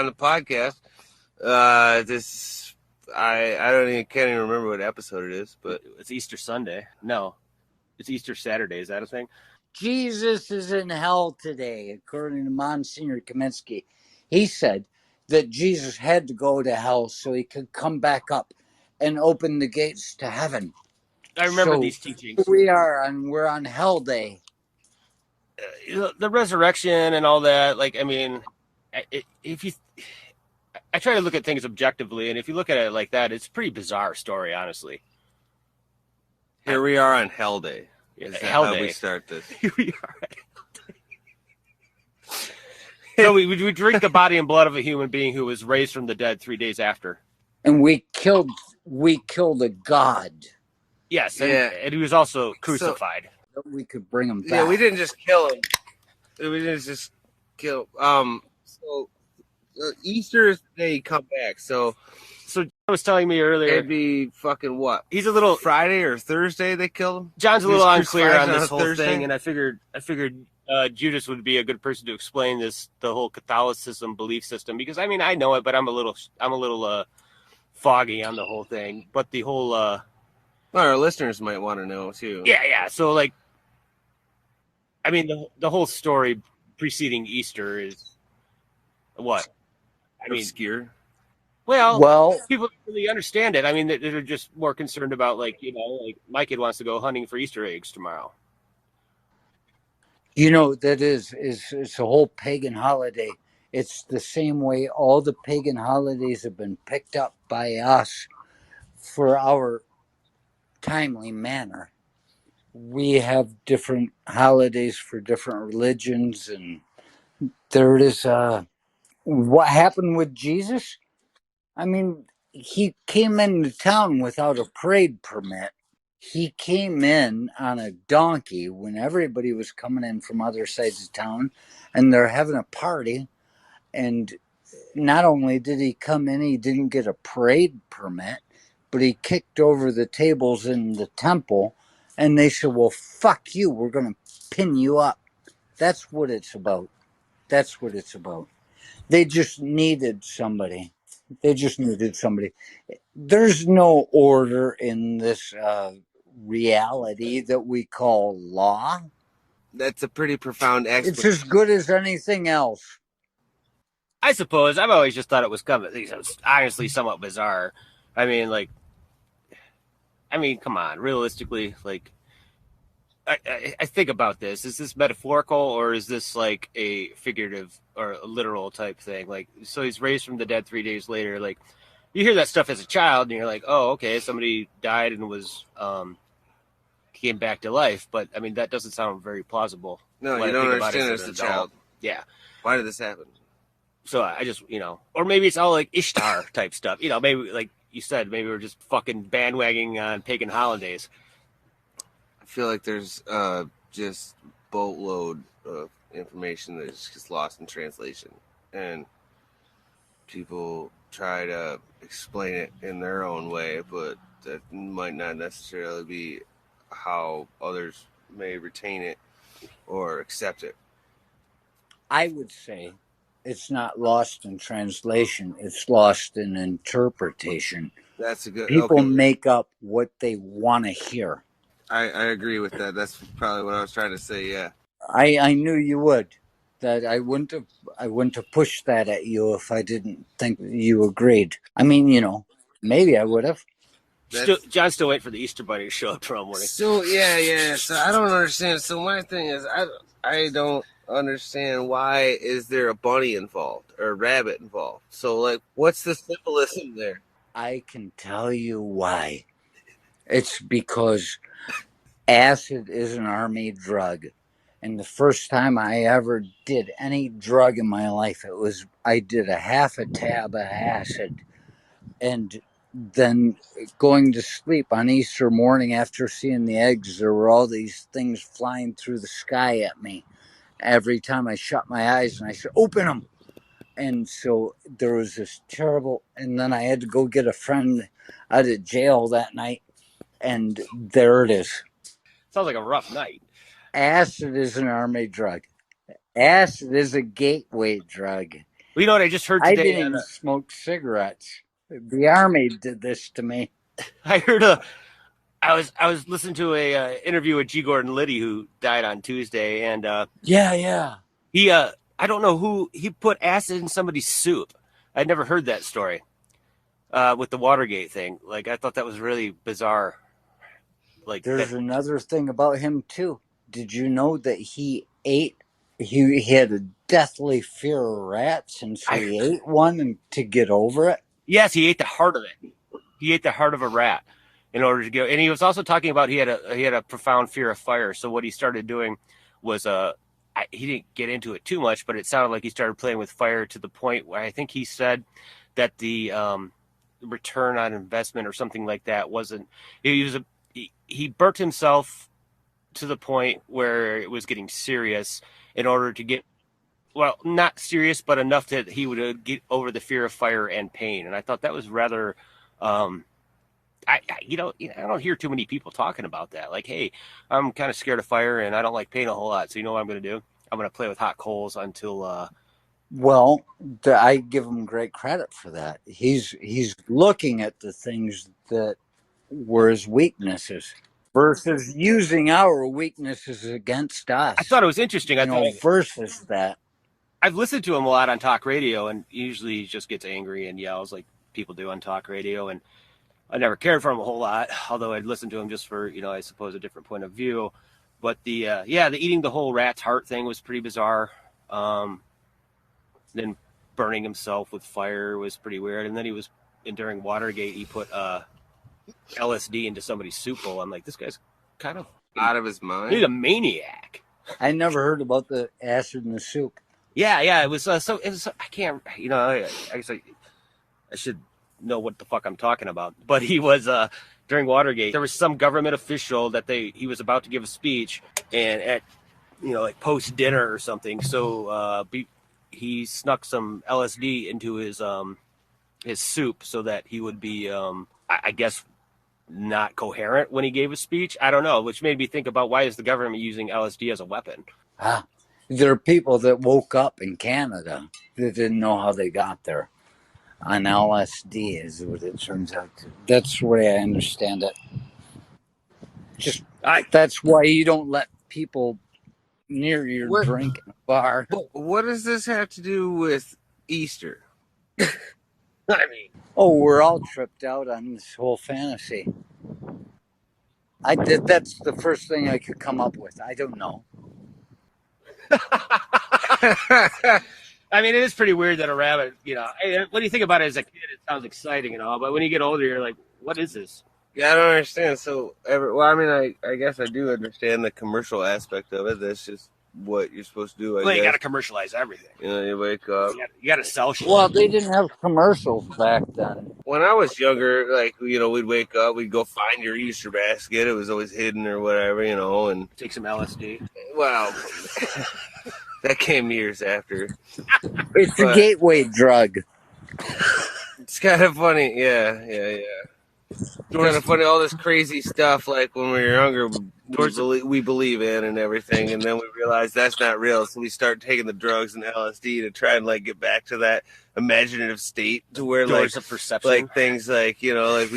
the podcast. I can't even remember what episode it is, but it's Easter Sunday. No, it's Easter Saturday. Is that a thing? Jesus is in hell today, according to Monsignor Kaminsky. He said that Jesus had to go to hell so he could come back up and open the gates to heaven. I remember So these teachings. we're on Hell Day. The resurrection and all that. Like, I mean, I try to look at things objectively, and if you look at it like that, it's a pretty bizarre story, honestly. Here we are on Hell Day. Is that Hell how Day. we start this? Here we are. So we drink the body and blood of a human being who was raised from the dead 3 days after. And we killed a god. Yes, and he was also crucified. So we could bring him back. Yeah, we didn't just kill him. We didn't just kill. So Easter is the day he come back. So John was telling me earlier, it'd be fucking what? He's a little Friday or Thursday they killed him. John's a little unclear on this whole Thursday thing, and I figured Judas would be a good person to explain the whole Catholicism belief system, because I mean I know it, but I'm a little foggy on the whole thing. But the whole well, our listeners might want to know too. Yeah. So like, I mean the whole story preceding Easter is what? I mean, obscure. Well, people don't really understand it. I mean, they're just more concerned about, like, you know, like my kid wants to go hunting for Easter eggs tomorrow. You know, that is it's a whole pagan holiday. It's the same way all the pagan holidays have been picked up by us for our timely manner. We have different holidays for different religions, and there it is. What happened with Jesus? I mean, he came into town without a parade permit. He came in on a donkey when everybody was coming in from other sides of town, and they're having a party. And not only did he come in, he didn't get a parade permit, but he kicked over the tables in the temple, and they said, well, fuck you, we're going to pin you up. That's what it's about. That's what it's about. They just needed somebody. There's no order in this reality that we call law. That's a pretty profound It's as good as anything else. I suppose. I've always just thought it was honestly somewhat bizarre. I mean, come on, realistically, like, I think about this. Is this metaphorical, or is this like a figurative or a literal type thing? Like, so he's raised from the dead 3 days later. Like, you hear that stuff as a child, and you're like, oh, okay, somebody died and was came back to life. But I mean, that doesn't sound very plausible. No, you don't understand it as a child. Yeah. Why did this happen? So I just, or maybe it's all like Ishtar type stuff. Maybe like you said, maybe we're just fucking bandwagoning on pagan holidays. I feel like there's just boatload of information that just gets lost in translation, and people try to explain it in their own way, but that might not necessarily be how others may retain it or accept it. I would say it's not lost in translation, it's lost in interpretation. That's a good. People make up what they want to hear. I agree with that. That's probably what I was trying to say. Yeah, I knew you would. That I wouldn't have pushed that at you if I didn't think you agreed. I mean, maybe I would have. John's still waiting for the Easter Bunny to show up tomorrow morning. So yeah. So I don't understand. So my thing is, I don't understand, why is there a bunny involved or a rabbit involved? So like, what's the symbolism there? I can tell you why. It's because acid is an army drug. And the first time I ever did any drug in my life, I did a half a tab of acid. And then going to sleep on Easter morning after seeing the eggs, there were all these things flying through the sky at me. Every time I shut my eyes and I said, open them. And so there was this terrible, and then I had to go get a friend out of jail that night. And there it is. Sounds like a rough night. Acid is an army drug. Acid is a gateway drug. Well, you know what I just heard I today? didn't smoke cigarettes. The army did this to me. I heard I was listening to a interview with G. Gordon Liddy, who died on Tuesday, and Yeah. he I don't know who he put acid in somebody's soup. I'd never heard that story with the Watergate thing. Like I thought that was really bizarre. Like There's another thing about him too. Did you know that he had a deathly fear of rats, and so he ate one and to get over it? Yes, he ate the heart of it. He ate the heart of a rat in order to get. And he was also talking about he had a profound fear of fire. So what he started doing was he didn't get into it too much, but it sounded like he started playing with fire to the point where I think he said that the return on investment or something like that wasn't. He burnt himself to the point where it was getting serious in order to get. Well, not serious, but enough that he would get over the fear of fire and pain. And I thought that was rather, I don't hear too many people talking about that. Like, hey, I'm kind of scared of fire and I don't like pain a whole lot. So you know what I'm going to do? I'm going to play with hot coals until. Well, I give him great credit for that. He's looking at the things that were his weaknesses versus using our weaknesses against us. I thought it was interesting. Versus that. I've listened to him a lot on talk radio, and usually he just gets angry and yells like people do on talk radio. And I never cared for him a whole lot, although I'd listen to him just for, I suppose a different point of view. But the eating the whole rat's heart thing was pretty bizarre. Then burning himself with fire was pretty weird. And then during Watergate, he put LSD into somebody's soup bowl. I'm like, this guy's kind of out of his mind. He's a maniac. I never heard about the acid in the soup. Yeah, it was I can't, I guess I should know what the fuck I'm talking about. But he was during Watergate, there was some government official that he was about to give a speech, and at like post dinner or something. So he snuck some LSD into his soup so that he would be I guess not coherent when he gave a speech. I don't know, which made me think about why is the government using LSD as a weapon? There are people that woke up in Canada that didn't know how they got there on LSD, is what it turns out. That's the way I understand it. That's why you don't let people near your drink in a bar. What does this have to do with Easter? I mean, we're all tripped out on this whole fantasy. That's the first thing I could come up with. I don't know. I mean, it is pretty weird that a rabbit, when you think about it as a kid, it sounds exciting and all, but when you get older, you're like, what is this? Yeah, I don't understand. So, I guess I do understand the commercial aspect of it. That's just what you're supposed to do. You got to commercialize everything. You wake up. You got to sell shit. Well, they didn't have commercials back then. When I was younger, we'd wake up, we'd go find your Easter basket. It was always hidden or whatever, and take some LSD. Well, that came years after. It's a gateway drug. It's kind of funny. Yeah. It's kind of funny, all this crazy stuff, like when we were younger, we believe in and everything, and then we realize that's not real, so we start taking the drugs and LSD to try and get back to that imaginative state to where doors of perception, things we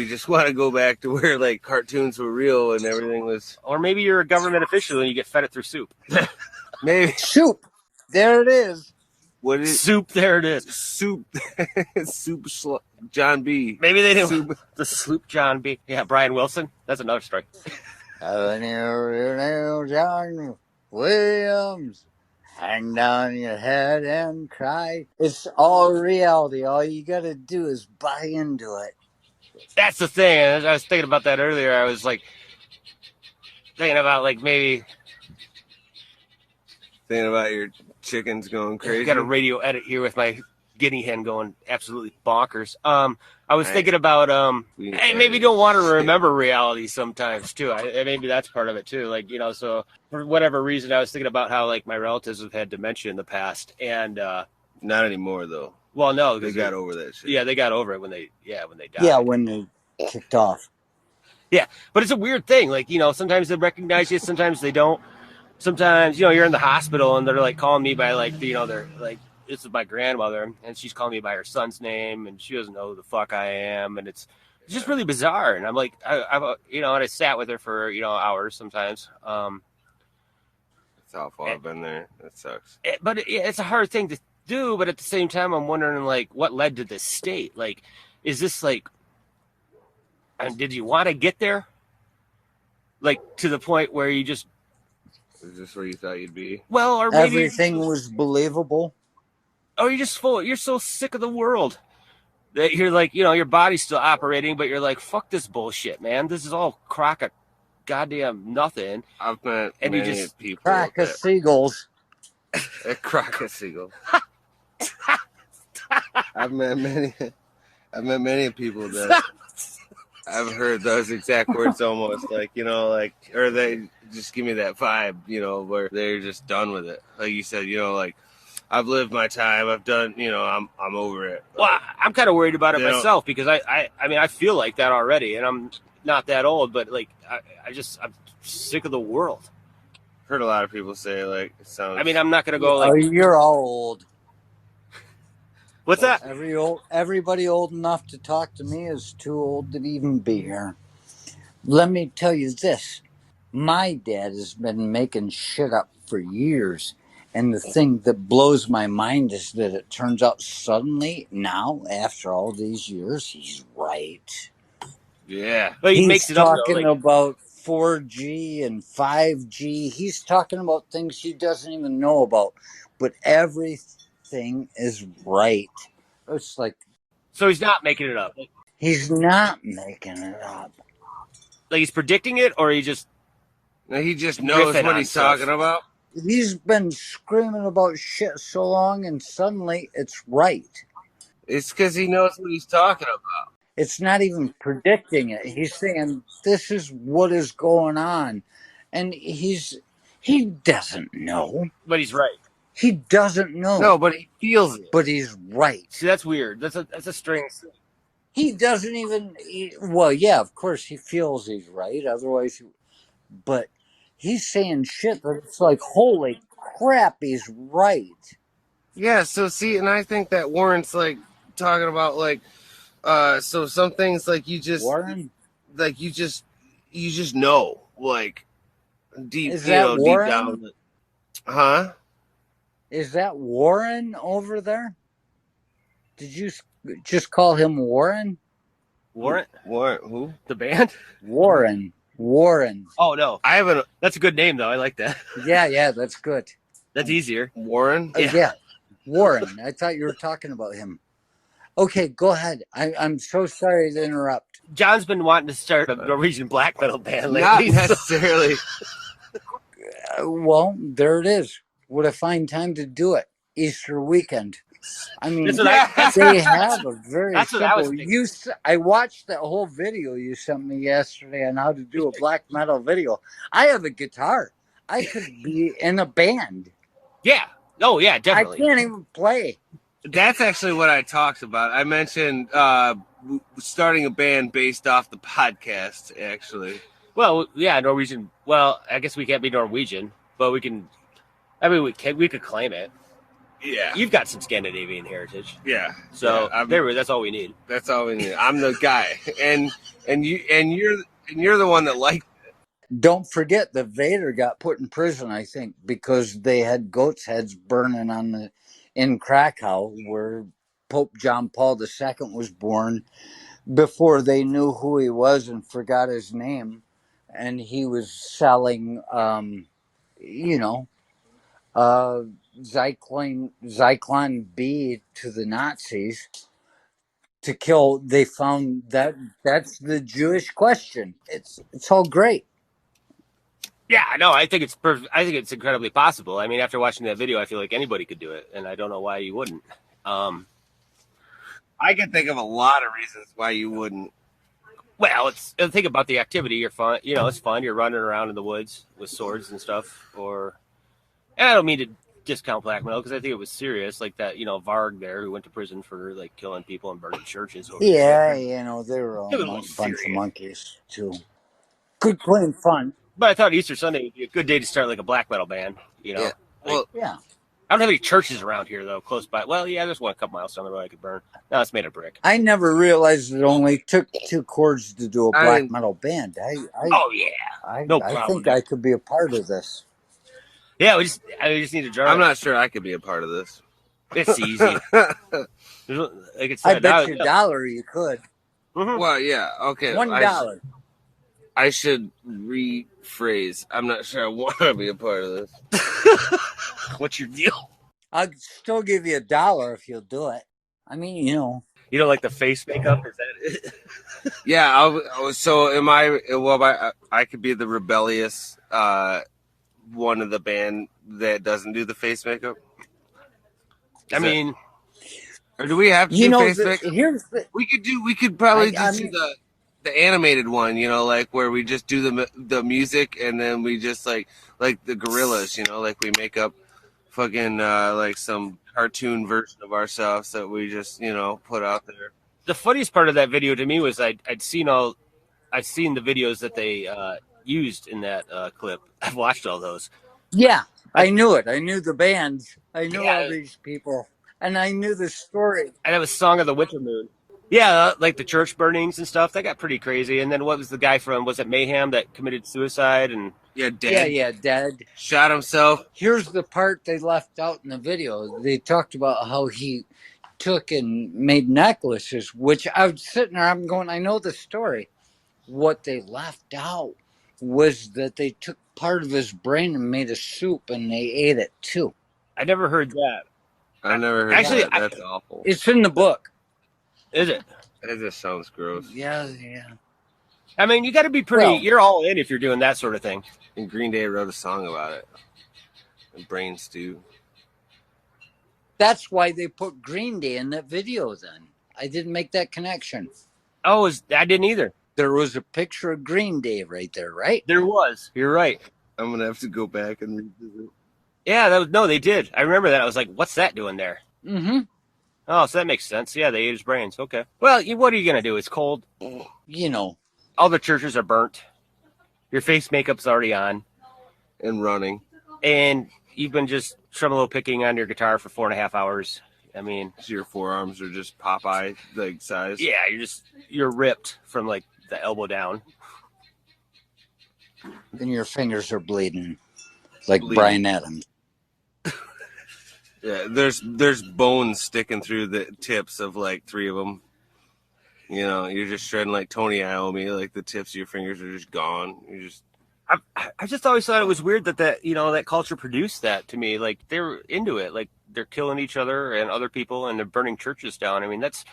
just want to go back to where cartoons were real and everything was. Or maybe you're a government official and you get fed it through soup. Maybe soup. There it is. What is soup? There it is. Soup. John B. Maybe they didn't. The Sloop John B. Yeah, Brian Wilson. That's another story. John Williams, hang down your head and cry. It's all reality. All you got to do is buy into it. That's the thing. I was thinking about that earlier. I was thinking about maybe. Thinking about your chickens going crazy. I got a radio edit here with my guinea hen going absolutely bonkers. I was thinking about hey, maybe you don't want to remember reality sometimes too. Maybe that's part of it too. So for whatever reason, I was thinking about how my relatives have had dementia in the past, and not anymore though. Well, no, they got over that shit. Yeah, they got over it when they died. Yeah, when they kicked off. Yeah, but it's a weird thing. Sometimes they recognize you, sometimes they don't. Sometimes, you're in the hospital and they're calling me by they're this is my grandmother, and she's calling me by her son's name, and she doesn't know who the fuck I am, and it's just really bizarre. And I'm like, and I sat with her for hours sometimes. It's awful. I've been there. That sucks. But it's a hard thing to do. But at the same time, I'm wondering like what led to this state. Like, is this like, and did you want to get there? Like to the point where you just Is this where you thought you'd be? well, or maybe Everything was believable. or you're just full. You're so sick of the world that you're like, your body's still operating, but you're like, fuck this bullshit, man. This is all crock of goddamn nothing. I've met And you many just people. Crack of seagulls. A crock of seagull. I've met many people that I've heard those exact words almost like, or they just give me that vibe, where they're just done with it. Like you said, like I've lived my time. I've done, I'm over it. Well, I'm kind of worried about it You know- myself because I mean, I feel like that already, and I'm not that old, but like, I'm sick of the world. Heard a lot of people say like it sounds. I mean, I'm not gonna go Oh, like, you're all old. what's that? Everybody old enough to talk to me is too old to even be here. Let me tell you this. My dad has been making shit up for years. And the thing that blows my mind is that it turns out suddenly, now, after all these years, he's right. yeah. Well, he He's makes it up though, talking like, about 4G and 5G. He's talking about things he doesn't even know about. But everything is right. It's like so he's not making it up. he's not making it up. Like he's predicting it, or he just No, he just knows Riffing what on he's stuff. talking about. He's been screaming about shit so long, and suddenly it's right. It's because he knows what he's talking about. It's not even predicting it. He's saying this is what is going on, and he doesn't know. but he's right. He doesn't know. No, but he feels it. But he's right. See, that's weird. That's a strange thing. He doesn't even. Well, yeah, of course he feels he's right. Otherwise, but he's saying shit that it's like, holy crap, he's right. Yeah. So see, and I think that Warren's like talking about like, so some things like you just Warren, like you just know like deep, Is that deep Warren? down. Huh? is that Warren over there? Did you just call him Warren? Warrant Warren? Who? the band? Warren. Oh no, I haven't. that's a good name though. I like that. Yeah, that's good. That's easier. Warren? Yeah, Warren. I thought you were talking about him. Okay, go ahead. I'm so sorry to interrupt. John's been wanting to start a Norwegian black metal band Not lately. so- necessarily. Well, there it is. What a fine time to do it. Easter weekend. I mean, That's what I- they have a very That's what I was simple. thinking. I watched that whole video you sent me yesterday on how to do a black metal video. I have a guitar. I could be in a band. Yeah. Oh yeah, definitely. I can't even play. That's actually what I talked about. I mentioned starting a band based off the podcast. Actually, Well, yeah, Norwegian. Well, I guess we can't be Norwegian, but we can. I mean, we could claim it. yeah, You've got some Scandinavian heritage, yeah. so Yeah, that's all we need. that's all we need. I'm the guy, and you're the one that liked. Don't forget that Vader got put in prison, I think, because they had goats' heads burning in Krakow, where Pope John Paul II was born, before they knew who he was and forgot his name, and he was selling, Zyklon B to the Nazis to kill. They found that's the Jewish question. It's all great. Yeah, no, I think it's I think it's incredibly possible. I mean, after watching that video, I feel like anybody could do it, and I don't know why you wouldn't. I can think of a lot of reasons why you wouldn't. Well, think about the activity. You're fun. It's fun. You're running around in the woods with swords and stuff. And I don't mean to discount black metal because I think it was serious, like that. Varg there who went to prison for like killing people and burning churches. Yeah, they were all It was a bunch serious. of monkeys too. Good, clean fun. But I thought Easter Sunday would be a good day to start like a black metal band. Yeah. Well, Yeah. I don't have any churches around here though, close by. Well, yeah, there's one a couple miles down the road I could burn. No, it's made of brick. I never realized it only took 2 chords to do a I black didn't- metal band. Oh yeah, I no I problem. think I could be a part of this. Yeah, I just need a drummer. I'm not sure I could be a part of this. It's easy. Like I I said, bet you $1 you could. Mhm. Well, yeah, okay. $1. I should rephrase. I'm not sure I want to be a part of this. What's your deal? I'll still give you $1 if you'll do it. I mean, you know. You don't like the face makeup? Is that it? Yeah. So am I? Well, I could be the rebellious one of the band that doesn't do the face makeup. I mean, or do we have to You do know, face makeup? here's the. We could probably I just do the animated one, you know, like where we just do the music and then we just like the gorillas, you know, like we make up fucking like some cartoon version of ourselves that we just, you know, put out there. the funniest part of that video to me was I'd seen the videos that they used in that clip. I've watched all those. Yeah, I knew it. I knew the bands. I knew Yeah. all these people. And I knew the story. And it was Song of the Winter Moon. Yeah, like the church burnings and stuff. That got pretty crazy. And then what was the guy from, was it Mayhem that committed suicide? And Yeah, dead. Yeah, dead. Shot himself. Here's the part they left out in the video. They talked about how he took and made necklaces, which I was sitting there, I'm going, I know the story. What they left out was that they took part of his brain and made a soup and they ate it too. I never heard that. I never heard Actually, that. That's awful. It's in the book. Is it? It just sounds gross. Yeah. I mean, you got to be pretty, Well- you're all in if you're doing that sort of thing. And Green Day wrote a song about it. Brain stew. That's why they put Green Day in that video then. I didn't make that connection. Oh, I didn't either. There was a picture of Green Day right there, right? There was. You're right. I'm gonna have to go back and revisit. Yeah, no, they did. I remember that. I was like, what's that doing there? Mm-hmm. Oh, so that makes sense. Yeah, they ate his brains. Okay. Well, what are you going to do? It's cold. You know. All the churches are burnt. Your face makeup's already on. And running. And you've been just tremolo picking on your guitar for 4.5 hours. I mean, So your forearms are just Popeye like size. yeah, you're ripped from like the elbow down. And your fingers are bleeding. Like Bleeding. Brian Adams. Yeah, there's bones sticking through the tips of like 3 of them. You know, you're just shredding like Tony Iommi. Like the tips of your fingers are just gone. You're just I just always thought it was weird that culture produced that to me. Like they were into it. Like they're killing each other and other people and they're burning churches down. I mean, that's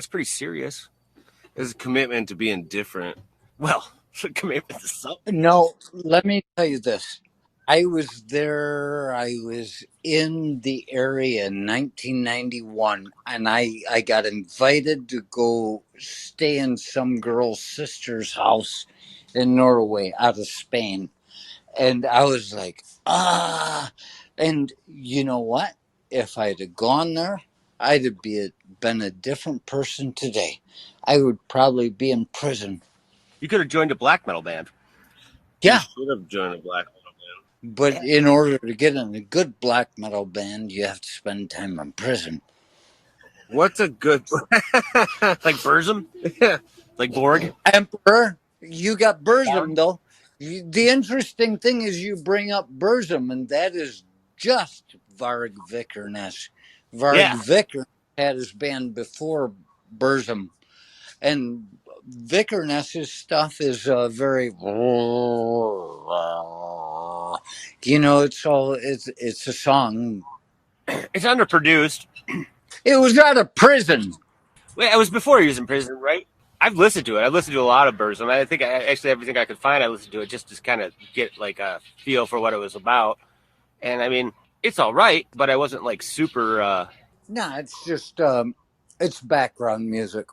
pretty serious. there's a commitment to being different. Well, it's a commitment to something. No, let me tell you this. I was there. I was in the area in 1991, and I got invited to go stay in some girl's sister's house in Norway, out of Spain. And I was like, ah. And you know what? If I'd have gone there, I'd have been a different person today. I would probably be in prison. You could have joined a black metal band. Yeah. You should have joined a black metal But in order to get in a good black metal band, you have to spend time in prison. band. What's a good Like Burzum? Yeah. Like Borg? Emperor, you got Burzum, though. The interesting thing is you bring up Burzum, and that is just Varg Vikernes. Varg Yeah. Vikernes had his band before Burzum. And Vikernes' stuff is very... You know, it's a song. It's underproduced. It was out of prison. Well, it was before he was in prison, right? I've listened to it. I've listened to a lot of Burzum. I think actually everything I could find, I listened to it just to kind of get like a feel for what it was about. And I mean, it's all right, but I wasn't like super. No, it's just it's background music.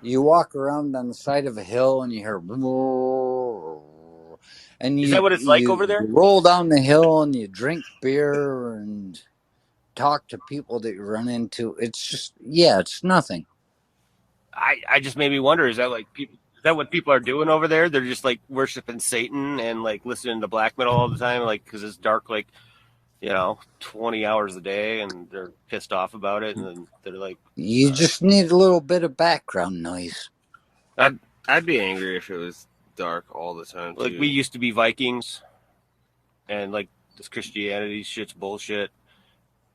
You walk around on the side of a hill and you hear, and Is that what it's like over there? You roll down the hill and you drink beer and talk to people that you run into. It's just, yeah, it's nothing. I just made me wonder: is that what people are doing over there? They're just like worshiping Satan and like listening to black metal all the time, like because it's dark, like 20 hours a day, and they're pissed off about it, and then they're like, You just need a little bit of background noise. I'd be angry if it was dark all the time too. we used to be Vikings, and like this Christianity shit's bullshit,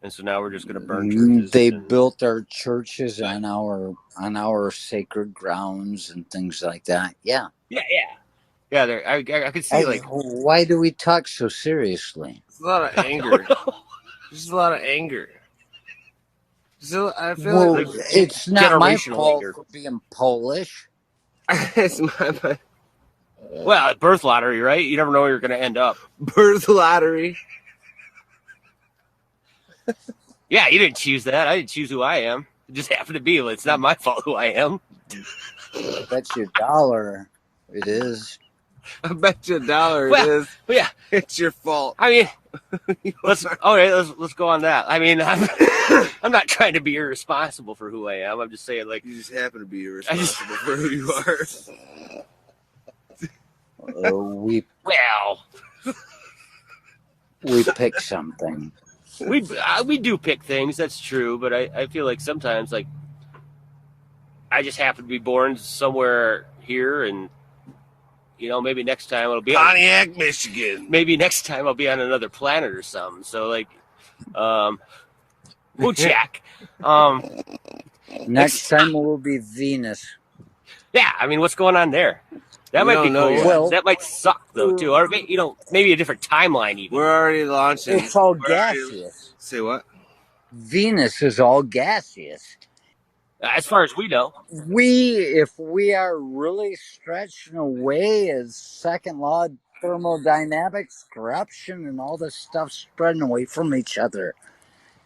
and so now we're just gonna burn churches. They and, built our churches on our sacred grounds and things like that. Yeah. yeah. There, I could see like why do we talk so seriously? It's a lot of anger. Just a lot of anger. So I feel Well, like it's not my generational fault anger. for being Polish. it's my Well, birth lottery, right? You never know where you're gonna end up. birth lottery. Yeah, you didn't choose that. I didn't choose who I am. It just happened to be. It's not my fault who I am. I bet you $1 it is. I bet you $1 Well, it is. But yeah, It's your fault. I mean, let's go on that. I mean, I'm not trying to be irresponsible for who I am. I'm just saying, like, You just happen to be irresponsible for who you are. We pick something. we do pick things. That's true, but I feel like sometimes, like, I just happen to be born somewhere here, and maybe next time it'll be Pontiac, Michigan. maybe next time I'll be on another planet or something. So like, we'll check. Next time it will be Venus. Yeah, I mean, what's going on there? That We might be don't know cool. yet. Well- That might suck though too, or maybe a different timeline even. We're already launching. It's all We're already- gaseous. Say what? Venus is all gaseous. As far as we know, If we are really stretching away as second law of thermodynamics, corruption, and all this stuff spreading away from each other,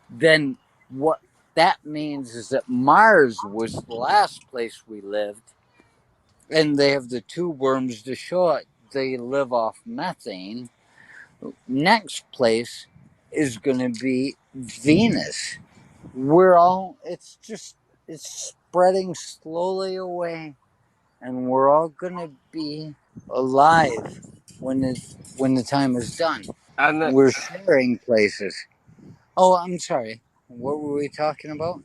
then what that means is that Mars was the last place we lived, and they have the tube worms to show it. They live off methane. Next place is going to be Venus. It's spreading slowly away, and we're all gonna be alive when the time is done. I'm not, We're sharing places. Oh, I'm sorry. What were we talking about?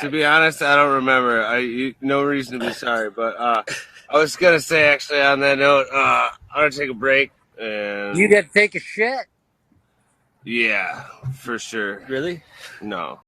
to be honest, I don't remember. No reason to be sorry, but I was gonna say actually on that note, I'm gonna take a break and You got to take a shit. yeah, for sure. really, No,